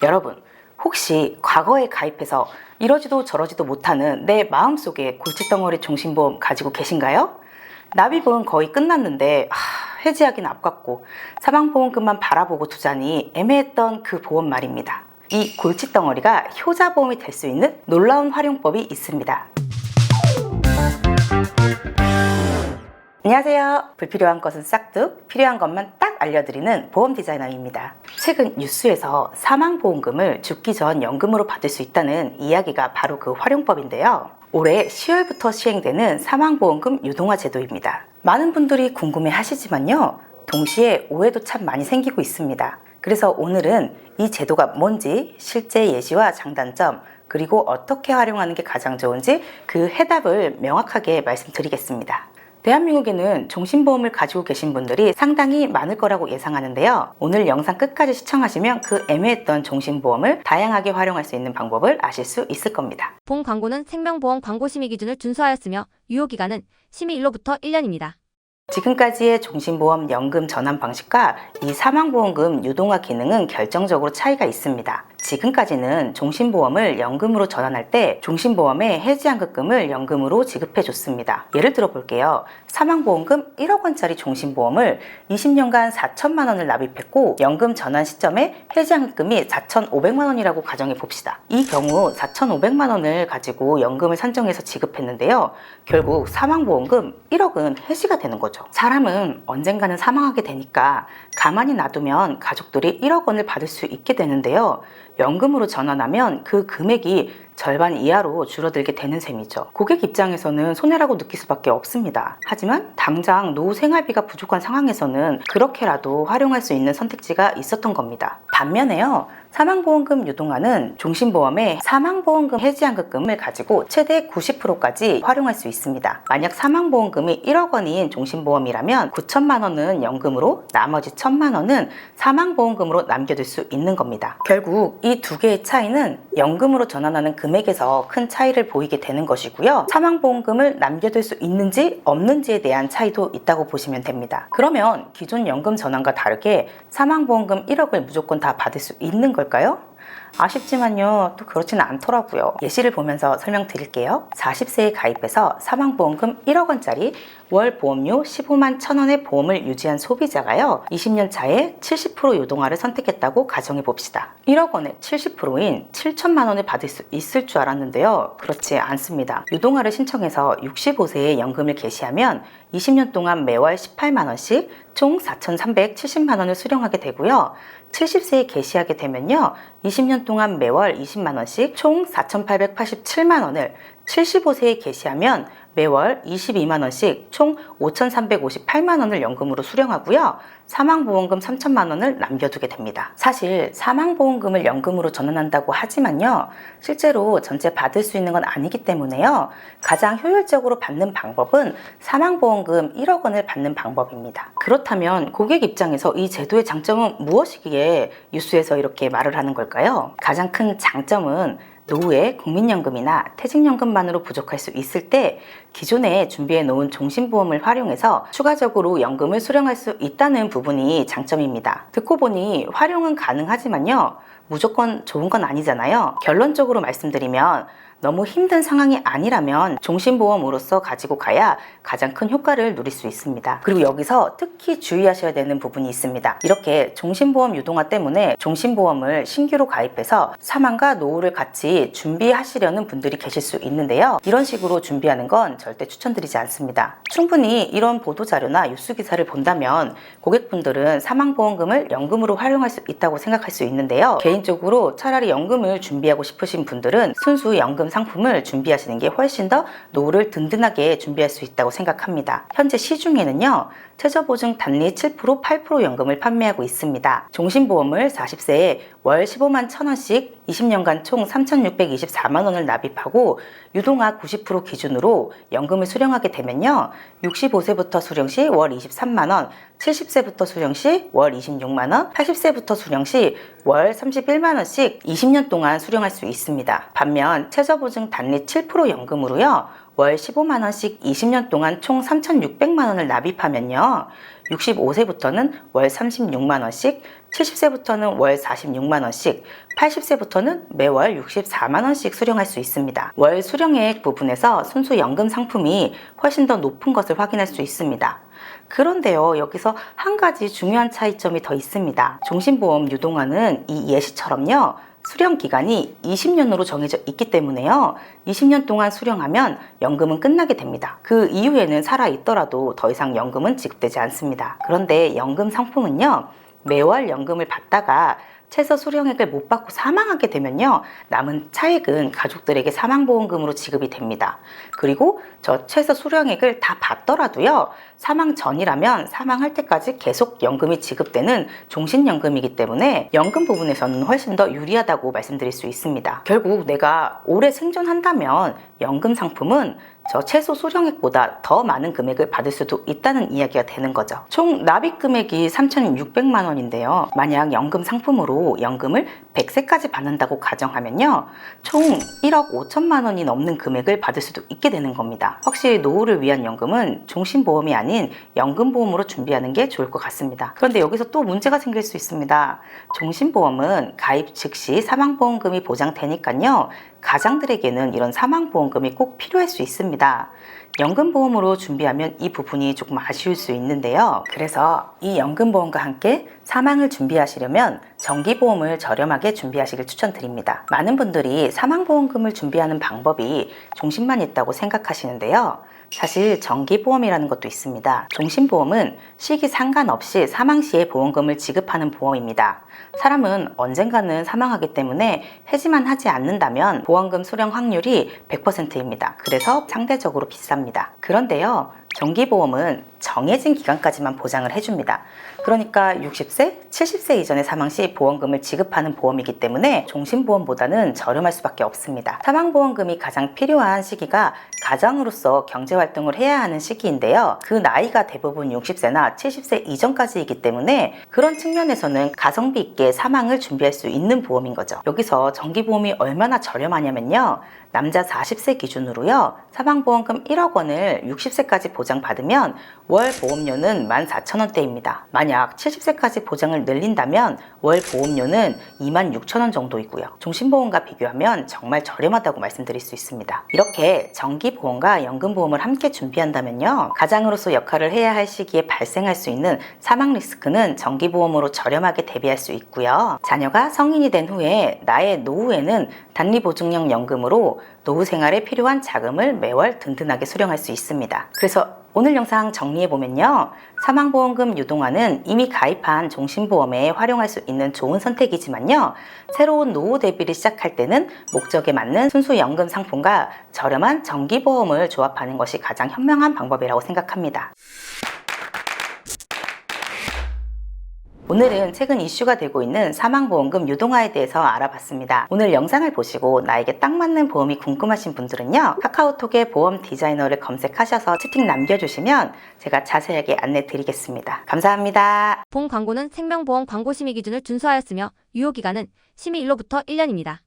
여러분, 혹시 과거에 가입해서 이러지도 저러지도 못하는 내 마음속에 골칫덩어리 종신보험 가지고 계신가요? 납입은 거의 끝났는데 해지하기는 아깝고 사망보험금만 바라보고 두자니 애매했던 그 보험 말입니다. 이 골칫덩어리가 효자보험이 될 수 있는 놀라운 활용법이 있습니다. 안녕하세요. 불필요한 것은 싹둑, 필요한 것만 딱 알려드리는 보험 디자이너입니다. 최근 뉴스에서 사망보험금을 죽기 전 연금으로 받을 수 있다는 이야기가 바로 그 활용법인데요. 올해 10월부터 시행되는 사망보험금 유동화 제도입니다. 많은 분들이 궁금해 하시지만요, 동시에 오해도 참 많이 생기고 있습니다. 그래서 오늘은 이 제도가 뭔지, 실제 예시와 장단점, 그리고 어떻게 활용하는 게 가장 좋은지 그 해답을 명확하게 말씀드리겠습니다. 대한민국에는 종신보험을 가지고 계신 분들이 상당히 많을 거라고 예상하는데요. 오늘 영상 끝까지 시청하시면 그 애매했던 종신보험을 다양하게 활용할 수 있는 방법을 아실 수 있을 겁니다. 본 광고는 생명보험 광고 심의 기준을 준수하였으며 유효기간은 심의일로부터 1년입니다. 지금까지의 종신보험 연금 전환 방식과 이 사망보험금 유동화 기능은 결정적으로 차이가 있습니다. 지금까지는 종신보험을 연금으로 전환할 때 종신보험의 해지환급금을 연금으로 지급해 줬습니다. 예를 들어 볼게요. 사망보험금 1억 원짜리 종신보험을 20년간 4천만 원을 납입했고 연금 전환 시점에 해지환급금이 4,500만 원이라고 가정해 봅시다. 이 경우 4,500만 원을 가지고 연금을 산정해서 지급했는데요. 결국 사망보험금 1억은 해지가 되는 거죠. 사람은 언젠가는 사망하게 되니까 가만히 놔두면 가족들이 1억 원을 받을 수 있게 되는데요. 연금으로 전환하면 그 금액이 절반 이하로 줄어들게 되는 셈이죠. 고객 입장에서는 손해라고 느낄 수밖에 없습니다. 하지만 당장 노후 생활비가 부족한 상황에서는 그렇게라도 활용할 수 있는 선택지가 있었던 겁니다. 반면에요, 사망보험금 유동화는 종신보험의 사망보험금 해지환급금을 가지고 최대 90%까지 활용할 수 있습니다. 만약 사망보험금이 1억 원인 종신보험이라면 9천만 원은 연금으로, 나머지 1천만 원은 사망보험금으로 남겨둘 수 있는 겁니다. 결국 이 두 개의 차이는 연금으로 전환하는 금액에서 큰 차이를 보이게 되는 것이고요. 사망보험금을 남겨둘 수 있는지 없는지에 대한 차이도 있다고 보시면 됩니다. 그러면 기존 연금 전환과 다르게 사망보험금 1억을 무조건 다 받을 수 있는 걸까요? 아쉽지만요, 또 그렇지는 않더라고요. 예시를 보면서 설명드릴게요. 40세에 가입해서 사망보험금 1억 원짜리 월 보험료 15만 1,000원의 보험을 유지한 소비자가요, 20년 차에 70% 유동화를 선택했다고 가정해 봅시다. 1억 원에 70%인 7천만 원을 받을 수 있을 줄 알았는데요. 그렇지 않습니다. 유동화를 신청해서 65세에 연금을 개시하면 20년 동안 매월 18만 원씩 총 4,370만 원을 수령하게 되고요. 70세에 개시하게 되면요, 20년 동안 매월 20만 원씩 총 4,887만 원을, 75세에 개시하면 매월 22만 원씩 총 5,358만 원을 연금으로 수령하고요. 사망보험금 3천만 원을 남겨두게 됩니다. 사실 사망보험금을 연금으로 전환한다고 하지만요, 실제로 전체 받을 수 있는 건 아니기 때문에요. 가장 효율적으로 받는 방법은 사망보험금 1억 원을 받는 방법입니다. 그렇다면 고객 입장에서 이 제도의 장점은 무엇이기에 뉴스에서 이렇게 말을 하는 걸까요? 가장 큰 장점은 노후에 국민연금이나 퇴직연금만으로 부족할 수 있을 때 기존에 준비해 놓은 종신보험을 활용해서 추가적으로 연금을 수령할 수 있다는 부분이 장점입니다. 듣고 보니 활용은 가능하지만요, 무조건 좋은 건 아니잖아요. 결론적으로 말씀드리면 너무 힘든 상황이 아니라면 종신보험으로서 가지고 가야 가장 큰 효과를 누릴 수 있습니다. 그리고 여기서 특히 주의하셔야 되는 부분이 있습니다. 이렇게 종신보험 유동화 때문에 종신보험을 신규로 가입해서 사망과 노후를 같이 준비하시려는 분들이 계실 수 있는데요. 이런 식으로 준비하는 건 절대 추천드리지 않습니다. 충분히 이런 보도자료나 뉴스 기사를 본다면 고객분들은 사망보험금을 연금으로 활용할 수 있다고 생각할 수 있는데요. 개인적으로 차라리 연금을 준비하고 싶으신 분들은 순수 연금 상품을 준비하시는 게 훨씬 더 노후를 든든하게 준비할 수 있다고 생각합니다. 현재 시중에는요, 최저보증 단리 7%, 8% 연금을 판매하고 있습니다. 종신보험을 40세에 월 15만 1,000원씩 20년간 총 3,624만 원을 납입하고 유동화 90% 기준으로 연금을 수령하게 되면요, 65세부터 수령 시 월 23만 원, 70세부터 수령 시 월 26만원, 80세부터 수령 시 월 31만원씩 20년 동안 수령할 수 있습니다. 반면 최저보증 단리 7% 연금으로요, 월 15만원씩 20년 동안 총 3,600만원을 납입하면요, 65세부터는 월 36만원씩, 70세부터는 월 46만원씩, 80세부터는 매월 64만원씩 수령할 수 있습니다. 월 수령액 부분에서 순수 연금 상품이 훨씬 더 높은 것을 확인할 수 있습니다. 그런데요, 여기서 한 가지 중요한 차이점이 더 있습니다. 종신보험 유동화는 이 예시처럼요, 수령 기간이 20년으로 정해져 있기 때문에요, 20년 동안 수령하면 연금은 끝나게 됩니다. 그 이후에는 살아있더라도 더 이상 연금은 지급되지 않습니다. 그런데 연금 상품은요, 매월 연금을 받다가 최소 수령액을 못 받고 사망하게 되면요, 남은 차액은 가족들에게 사망보험금으로 지급이 됩니다. 그리고 저 최소 수령액을 다 받더라도요, 사망 전이라면 사망할 때까지 계속 연금이 지급되는 종신연금이기 때문에 연금 부분에서는 훨씬 더 유리하다고 말씀드릴 수 있습니다. 결국 내가 오래 생존한다면 연금 상품은 저 최소 수령액보다 더 많은 금액을 받을 수도 있다는 이야기가 되는 거죠. 총 납입 금액이 3,600만 원인데요. 만약 연금 상품으로 연금을 100세까지 받는다고 가정하면요, 총 1억 5천만 원이 넘는 금액을 받을 수도 있게 되는 겁니다. 확실히 노후를 위한 연금은 종신보험이 아닌 연금보험으로 준비하는 게 좋을 것 같습니다. 그런데 여기서 또 문제가 생길 수 있습니다. 종신보험은 가입 즉시 사망보험금이 보장되니까요, 가장들에게는 이런 사망보험금이 꼭 필요할 수 있습니다. 연금보험으로 준비하면 이 부분이 조금 아쉬울 수 있는데요. 그래서 이 연금보험과 함께 사망을 준비하시려면 정기보험을 저렴하게 준비하시길 추천드립니다. 많은 분들이 사망보험금을 준비하는 방법이 종신만 있다고 생각하시는데요. 사실 정기보험이라는 것도 있습니다. 종신보험은 시기 상관없이 사망 시에 보험금을 지급하는 보험입니다. 사람은 언젠가는 사망하기 때문에 해지만 하지 않는다면 보험금 수령 확률이 100%입니다. 그래서 상대적으로 비쌉니다. 그런데요, 정기보험은 정해진 기간까지만 보장을 해줍니다. 그러니까 60세, 70세 이전의 사망 시 보험금을 지급하는 보험이기 때문에 종신보험보다는 저렴할 수밖에 없습니다. 사망보험금이 가장 필요한 시기가 가장으로서 경제활동을 해야 하는 시기인데요. 그 나이가 대부분 60세나 70세 이전까지이기 때문에 그런 측면에서는 가성비 있게 사망을 준비할 수 있는 보험인 거죠. 여기서 정기보험이 얼마나 저렴하냐면요, 남자 40세 기준으로요, 사망보험금 1억 원을 60세까지 보장받으면 월 보험료는 14,000원대입니다. 만약 70세까지 보장을 늘린다면 월 보험료는 26,000원 정도이고요. 종신보험과 비교하면 정말 저렴하다고 말씀드릴 수 있습니다. 이렇게 정기보험과 연금보험을 함께 준비한다면요, 가장으로서 역할을 해야 할 시기에 발생할 수 있는 사망 리스크는 정기보험으로 저렴하게 대비할 수 있고요. 자녀가 성인이 된 후에 나의 노후에는 단리보증형 연금으로 노후 생활에 필요한 자금을 매월 든든하게 수령할 수 있습니다. 그래서 오늘 영상 정리해보면요, 사망보험금 유동화는 이미 가입한 종신보험에 활용할 수 있는 좋은 선택이지만요, 새로운 노후 대비를 시작할 때는 목적에 맞는 순수 연금 상품과 저렴한 정기보험을 조합하는 것이 가장 현명한 방법이라고 생각합니다. 오늘은 최근 이슈가 되고 있는 사망보험금 유동화에 대해서 알아봤습니다. 오늘 영상을 보시고 나에게 딱 맞는 보험이 궁금하신 분들은요, 카카오톡에 보험 디자이너를 검색하셔서 채팅 남겨주시면 제가 자세하게 안내 드리겠습니다. 감사합니다. 본 광고는 생명보험 광고 심의 기준을 준수하였으며 유효기간은 심의 일로부터 1년입니다.